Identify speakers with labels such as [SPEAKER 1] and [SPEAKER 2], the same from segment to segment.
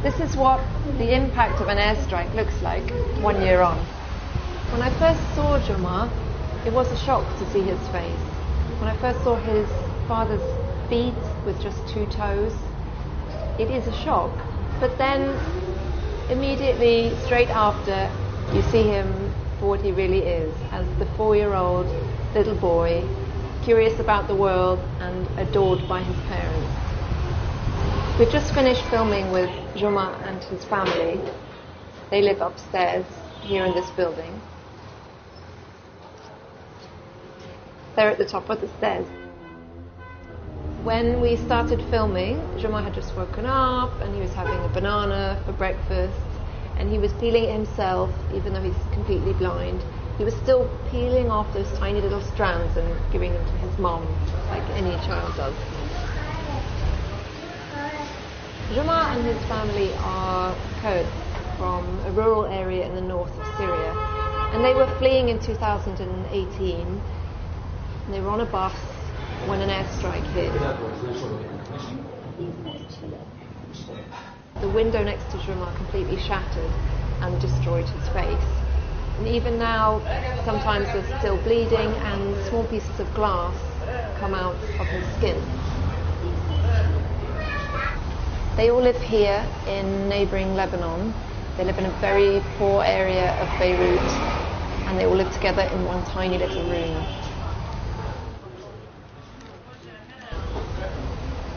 [SPEAKER 1] This is what the impact of an airstrike looks like 1 year on. When I first saw Jouma, it was a shock to see his face. When I first saw his father's feet with just 2 toes, it is a shock. But then, immediately, straight after, you see him for what he really is, as the 4-year-old little boy, curious about the world and adored by his parents. We've just finished filming with Jouma and his family. They live upstairs here in this building. They're at the top of the stairs. When we started filming, Jouma had just woken up and he was having a banana for breakfast, and he was peeling it himself, even though he's completely blind. He was still peeling off those tiny little strands and giving them to his mom, like any child does. Jouma and his family are Kurds from a rural area in the north of Syria, and they were fleeing in 2018. They were on a bus when an airstrike hit. The window next to Jouma completely shattered and destroyed his face. And even now, sometimes there's still bleeding and small pieces of glass come out of his skin. They all live here in neighbouring Lebanon. They live in a very poor area of Beirut, and they all live together in one tiny little room.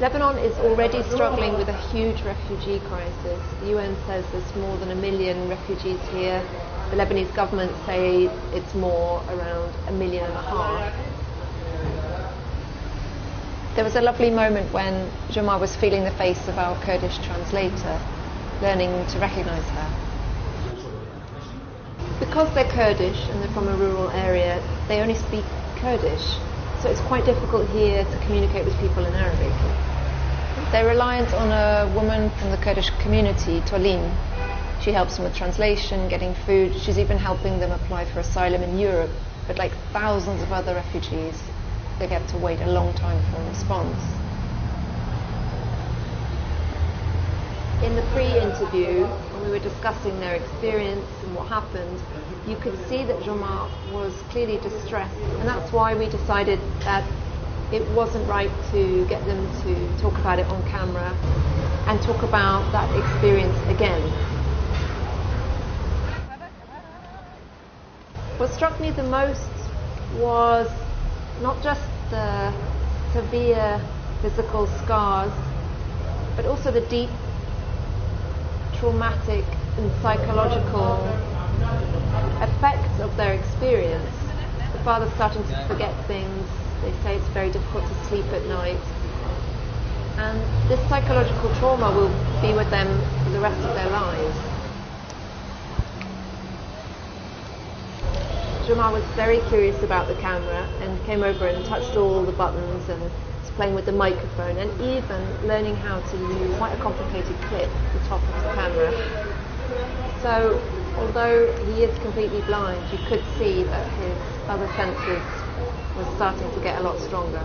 [SPEAKER 1] Lebanon is already struggling with a huge refugee crisis. The UN says there's more than 1 million refugees here. The Lebanese government say it's more, around 1.5 million. There was a lovely moment when Jouma was feeling the face of our Kurdish translator, learning to recognise her. Because they're Kurdish and they're from a rural area, they only speak Kurdish, so it's quite difficult here to communicate with people in Arabic. They're reliant on a woman from the Kurdish community, Tolin. She helps them with translation, getting food. She's even helping them apply for asylum in Europe, but like thousands of other refugees, they get to wait a long time for a response. In the pre-interview, when we were discussing their experience and what happened, you could see that Jouma was clearly distressed, and that's why we decided that it wasn't right to get them to talk about it on camera and talk about that experience again. What struck me the most was not just the severe physical scars, but also the deep traumatic and psychological effects of their experience. The father's starting to forget things. They say it's very difficult to sleep at night. And this psychological trauma will be with them for the rest of their lives. Jouma was very curious about the camera and came over and touched all the buttons and was playing with the microphone and even learning how to use quite a complicated clip at the top of the camera. So, although he is completely blind, you could see that his other senses were starting to get a lot stronger.